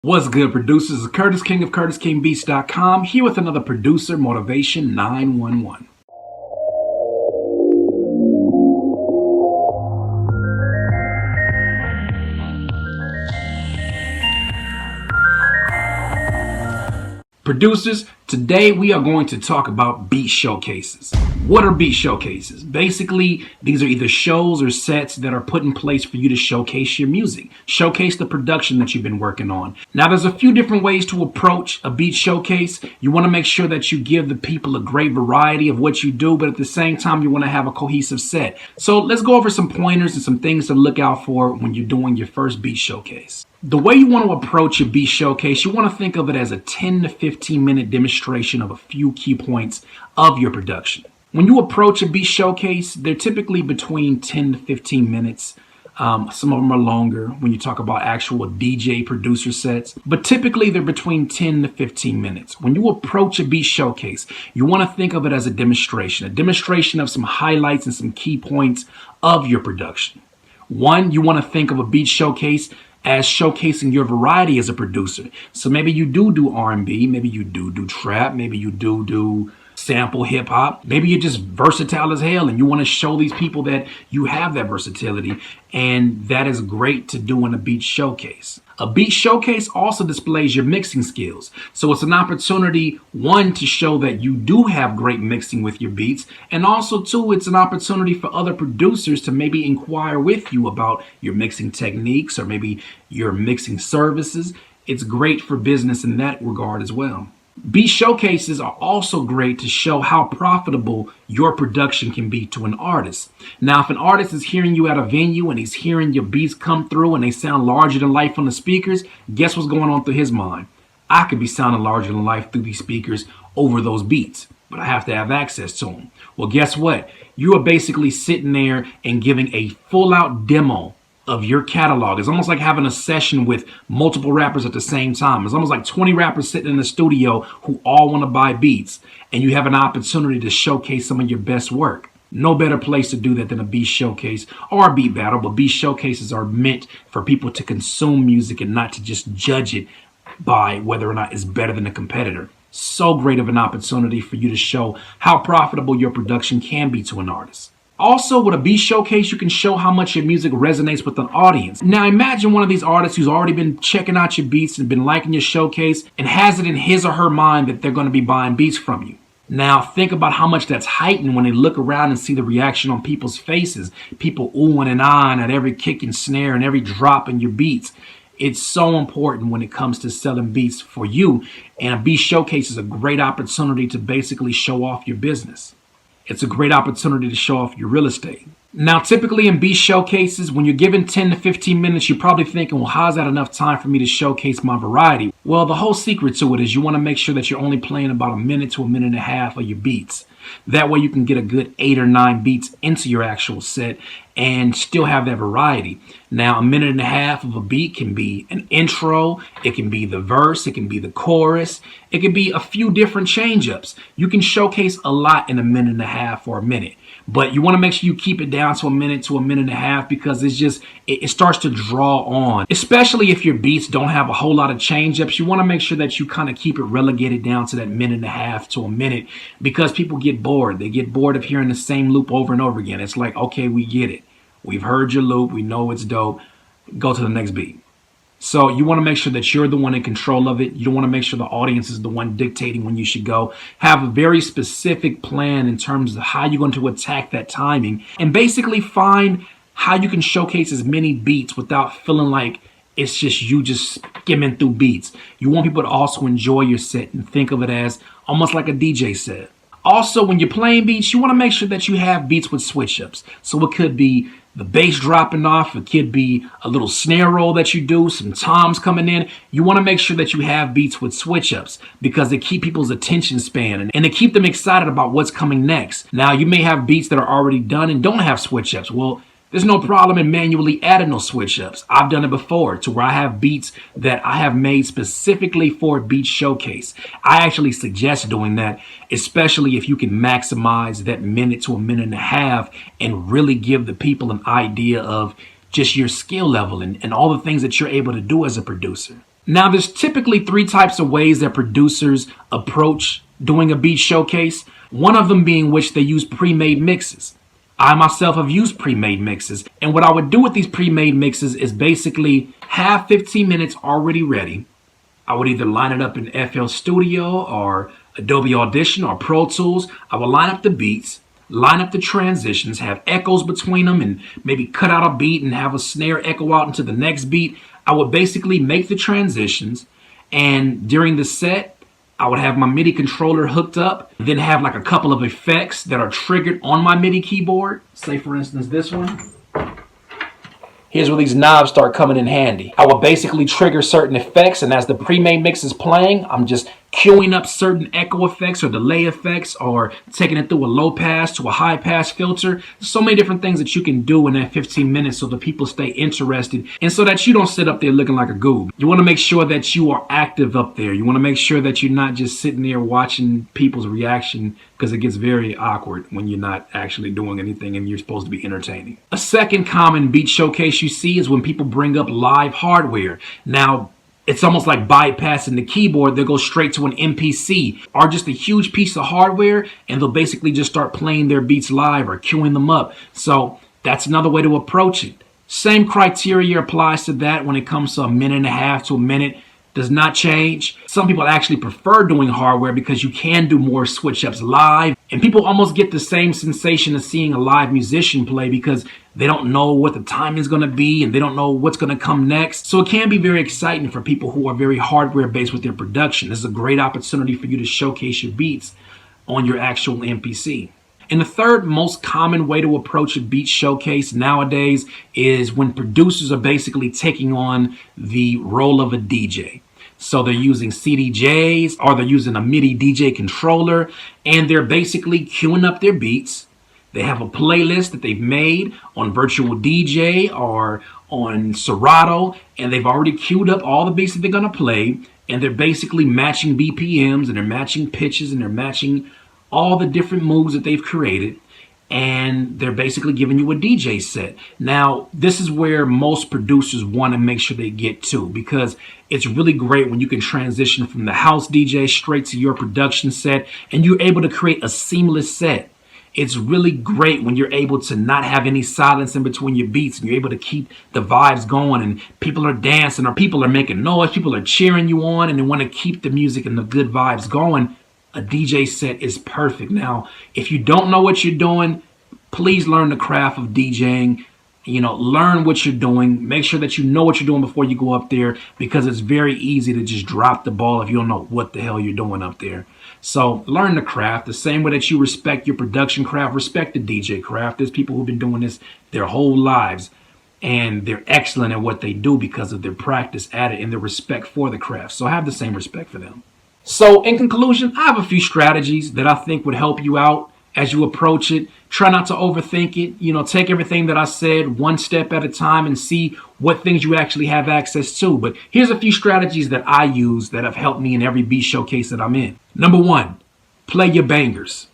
What's good, producers? It's Curtis King of CurtisKingBeats.com here with another Producer Motivation 911. Producers, today we are going to talk about beat showcases. What are beat showcases? Basically, these are either shows or sets that are put in place for you to showcase your music, showcase the production that you've been working on. Now, there's a few different ways to approach a beat showcase. You want to make sure that you give the people a great variety of what you do, but at the same time, you want to have a cohesive set. So let's go over some pointers and some things to look out for when you're doing your first beat showcase. The way you want to approach a beat showcase, you want to think of it as a 10 to 15 minute demonstration of a few key points of your production. When you approach a beat showcase, they're typically between 10 to 15 minutes. Some of them are longer when you talk about actual DJ producer sets, but typically they're between 10 to 15 minutes. When you approach a beat showcase, you want to think of it as a demonstration of some highlights and some key points of your production. One, you want to think of a beat showcase as showcasing your variety as a producer. So maybe you do R&B, maybe you do trap, maybe you do sample hip hop. Maybe you're just versatile as hell and you want to show these people that you have that versatility, and that is great to do in a beat showcase. A beat showcase also displays your mixing skills. So it's an opportunity, one, to show that you do have great mixing with your beats, and also two, it's an opportunity for other producers to maybe inquire with you about your mixing techniques or maybe your mixing services. It's great for business in that regard as well. Beat showcases are also great to show how profitable your production can be to an artist. Now, if an artist is hearing you at a venue and he's hearing your beats come through and they sound larger than life on the speakers, guess what's going on through his mind? I could be sounding larger than life through these speakers over those beats, but I have to have access to them. Well, guess what? You are basically sitting there and giving a full-out demo of your catalog. It's almost like having a session with multiple rappers at the same time. It's almost like 20 rappers sitting in the studio who all want to buy beats, and you have an opportunity to showcase some of your best work. No better place to do that than a beat showcase or a beat battle, but beat showcases are meant for people to consume music and not to just judge it by whether or not it's better than a competitor. So great of an opportunity for you to show how profitable your production can be to an artist. Also, with a beat showcase, you can show how much your music resonates with an audience. Now, imagine one of these artists who's already been checking out your beats and been liking your showcase and has it in his or her mind that they're going to be buying beats from you. Now, think about how much that's heightened when they look around and see the reaction on people's faces. People oohing and ahhing at every kick and snare and every drop in your beats. It's so important when it comes to selling beats for you. And a beat showcase is a great opportunity to basically show off your business. It's a great opportunity to show off your real estate. Now, typically in beat showcases, when you're given 10 to 15 minutes, you're probably thinking, well, how's that enough time for me to showcase my variety? Well, the whole secret to it is you want to make sure that you're only playing about a minute to a minute and a half of your beats. That way you can get a good 8 or 9 beats into your actual set and still have that variety. Now, a minute and a half of a beat can be an intro, it can be the verse, it can be the chorus, it can be a few different change-ups. You can showcase a lot in a minute and a half or a minute. But you want to make sure you keep it down to a minute and a half, because it starts to draw on. Especially if your beats don't have a whole lot of change-ups, you want to make sure that you kind of keep it relegated down to that minute and a half to a minute, because people get bored. They get bored of hearing the same loop over and over again. It's like, okay, we get it. We've heard your loop. We know it's dope. Go to the next beat. So you want to make sure that you're the one in control of it. You don't want to make sure the audience is the one dictating when you should go. Have a very specific plan in terms of how you're going to attack that timing, and basically find how you can showcase as many beats without feeling like it's just you just skimming through beats. You want people to also enjoy your set and think of it as almost like a DJ set. Also, when you're playing beats, you want to make sure that you have beats with switch ups. So it could be the bass dropping off, it could be a little snare roll that you do, some toms coming in. You want to make sure that you have beats with switch ups, because they keep people's attention span and they keep them excited about what's coming next. Now, you may have beats that are already done and don't have switch ups. Well, there's no problem in manually adding those switch ups. I've done it before, to where I have beats that I have made specifically for a beat showcase. I actually suggest doing that, especially if you can maximize that minute to a minute and a half and really give the people an idea of just your skill level and all the things that you're able to do as a producer. Now, there's typically three types of ways that producers approach doing a beat showcase. One of them being which they use pre-made mixes. I myself have used pre-made mixes. And what I would do with these pre-made mixes is basically have 15 minutes already ready. I would either line it up in FL Studio or Adobe Audition or Pro Tools. I would line up the beats, line up the transitions, have echoes between them, and maybe cut out a beat and have a snare echo out into the next beat. I would basically make the transitions, and during the set, I would have my MIDI controller hooked up, then have like a couple of effects that are triggered on my MIDI keyboard. Say for instance this one. Here's where these knobs start coming in handy. I would basically trigger certain effects, and as the pre-made mix is playing, I'm just queuing up certain echo effects or delay effects, or taking it through a low pass to a high pass filter. So many different things that you can do in that 15 minutes so that people stay interested, and so that you don't sit up there looking like a goob. You want to make sure that you are active up there. You want to make sure that you're not just sitting there watching people's reaction, because it gets very awkward when you're not actually doing anything and you're supposed to be entertaining. A second common beat showcase you see is when people bring up live hardware. Now, it's almost like bypassing the keyboard. They'll go straight to an MPC or just a huge piece of hardware, and they'll basically just start playing their beats live or queuing them up. So that's another way to approach it. Same criteria applies to that when it comes to a minute and a half to a minute. Does not change. Some people actually prefer doing hardware because you can do more switch ups live, and people almost get the same sensation of seeing a live musician play because they don't know what the time is going to be and they don't know what's going to come next. So it can be very exciting for people who are very hardware based with their production. This is a great opportunity for you to showcase your beats on your actual MPC. And the third most common way to approach a beat showcase nowadays is when producers are basically taking on the role of a DJ. So they're using CDJs or they're using a MIDI DJ controller, and they're basically queuing up their beats. They have a playlist that they've made on Virtual DJ or on Serato, and they've already queued up all the beats that they're going to play, and they're basically matching BPMs, and they're matching pitches, and they're matching all the different moves that they've created, and they're basically giving you a DJ set. Now, this is where most producers want to make sure they get to, because it's really great when you can transition from the house DJ straight to your production set, and you're able to create a seamless set. It's really great when you're able to not have any silence in between your beats, and you're able to keep the vibes going, and people are dancing, or people are making noise, people are cheering you on, and they want to keep the music and the good vibes going. A DJ set is perfect. Now, if you don't know what you're doing, please learn the craft of DJing. Learn what you're doing. Make sure that you know what you're doing before you go up there, because it's very easy to just drop the ball if you don't know what the hell you're doing up there. So learn the craft. The same way that you respect your production craft, respect the DJ craft. There's people who've been doing this their whole lives, and they're excellent at what they do because of their practice at it and their respect for the craft. So have the same respect for them. So in conclusion, I have a few strategies that I think would help you out as you approach it. Try not to overthink it. Take everything that I said one step at a time and see what things you actually have access to. But here's a few strategies that I use that have helped me in every beat showcase that I'm in. Number one, play your bangers.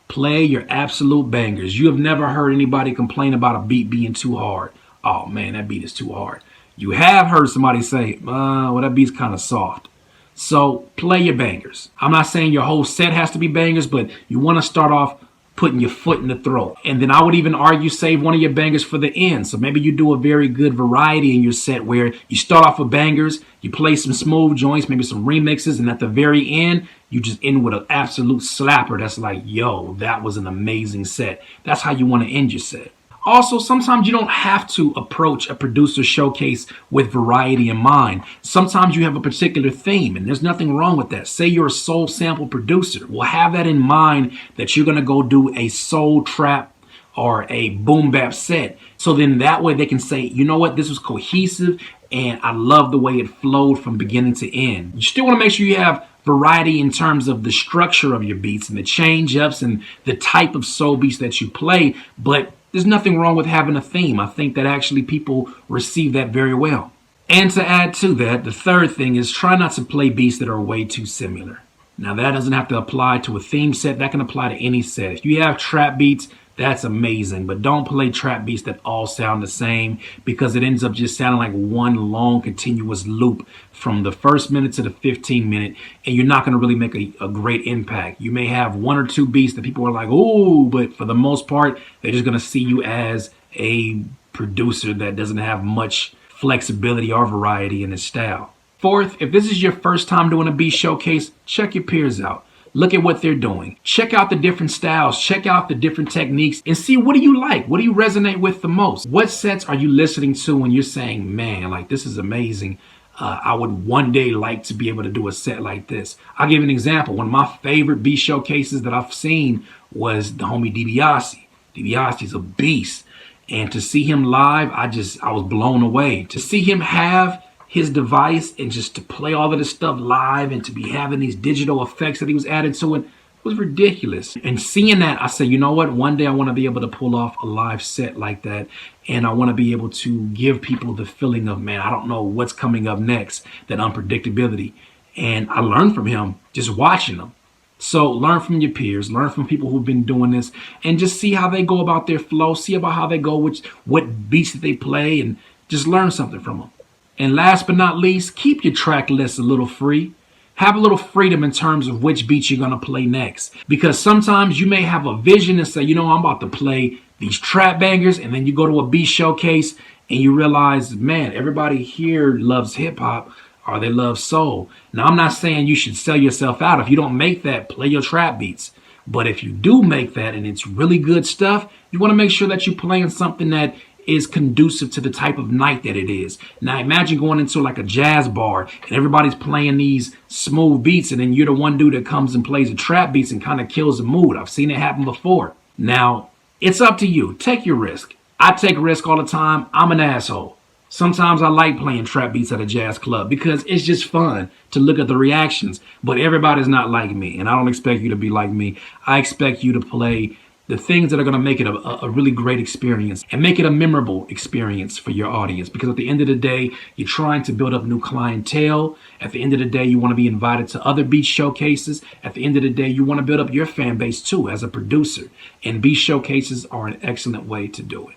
Play your absolute bangers. You have never heard anybody complain about a beat being too hard. Oh man, that beat is too hard. You have heard somebody say, well, that beat's kind of soft. So play your bangers. I'm not saying your whole set has to be bangers, but you want to start off putting your foot in the throat. And then I would even argue save one of your bangers for the end. So maybe you do a very good variety in your set where you start off with bangers, you play some smooth joints, maybe some remixes, and at the very end, you just end with an absolute slapper that's like, yo, that was an amazing set. That's how you want to end your set. Also, sometimes you don't have to approach a producer showcase with variety in mind. Sometimes you have a particular theme, and there's nothing wrong with that. Say you're a soul sample producer. Well, have that in mind that you're going to go do a soul trap or a boom bap set. So then that way they can say, you know what, this was cohesive, and I love the way it flowed from beginning to end. You still want to make sure you have variety in terms of the structure of your beats and the change ups and the type of soul beats that you play, but there's nothing wrong with having a theme. I think that actually people receive that very well. And to add to that, the third thing is try not to play beats that are way too similar. Now that doesn't have to apply to a theme set. That can apply to any set. If you have trap beats, That's amazing. But don't play trap beats that all sound the same, because it ends up just sounding like one long continuous loop from the first minute to the 15 minute, and you're not going to really make a great impact. You may have one or two beats that people are like, oh, but for the most part, they're just going to see you as a producer that doesn't have much flexibility or variety in his style. Fourth, if this is your first time doing a beat showcase, check your peers out. Look at what they're doing. Check out the different styles. Check out the different techniques and see, what do you like? What do you resonate with the most? What sets are you listening to when you're saying, man, like, this is amazing. I would one day like to be able to do a set like this. I'll give you an example. One of my favorite beat showcases that I've seen was the homie DiBiase. DiBiase's a beast. And to see him live, I was blown away. To see him have his device and just to play all of this stuff live and to be having these digital effects that he was adding to it was ridiculous. And seeing that, I said, you know what? One day I want to be able to pull off a live set like that. And I want to be able to give people the feeling of, man, I don't know what's coming up next, that unpredictability. And I learned from him just watching him. So learn from your peers, learn from people who've been doing this, and just see how they go about their flow, see about how they go, what beats that they play, and just learn something from them. And last but not least, keep your track list a little free. Have a little freedom in terms of which beats you're going to play next. Because sometimes you may have a vision and say, you know, I'm about to play these trap bangers, and then you go to a beat showcase and you realize, man, everybody here loves hip hop or they love soul. Now, I'm not saying you should sell yourself out. If you don't make that, play your trap beats. But if you do make that and it's really good stuff, you want to make sure that you're playing something that is conducive to the type of night that it is. Now imagine going into like a jazz bar and everybody's playing these smooth beats, and then you're the one dude that comes and plays the trap beats and kind of kills the mood. I've seen it happen before. Now, it's up to you. Take your risk. I take risk all the time. I'm an asshole. Sometimes I like playing trap beats at a jazz club because it's just fun to look at the reactions. But everybody's not like me, and I don't expect you to be like me. I expect you to play the things that are going to make it a really great experience and make it a memorable experience for your audience. Because at the end of the day, you're trying to build up new clientele. At the end of the day, you want to be invited to other beat showcases. At the end of the day, you want to build up your fan base too as a producer. And beat showcases are an excellent way to do it.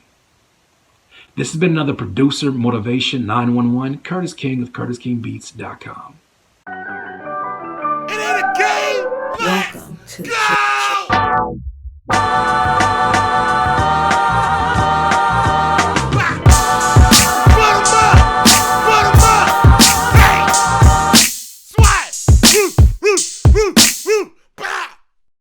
This has been another Producer Motivation 911. Curtis King of CurtisKingBeats.com. It ain't a game. Welcome to the show.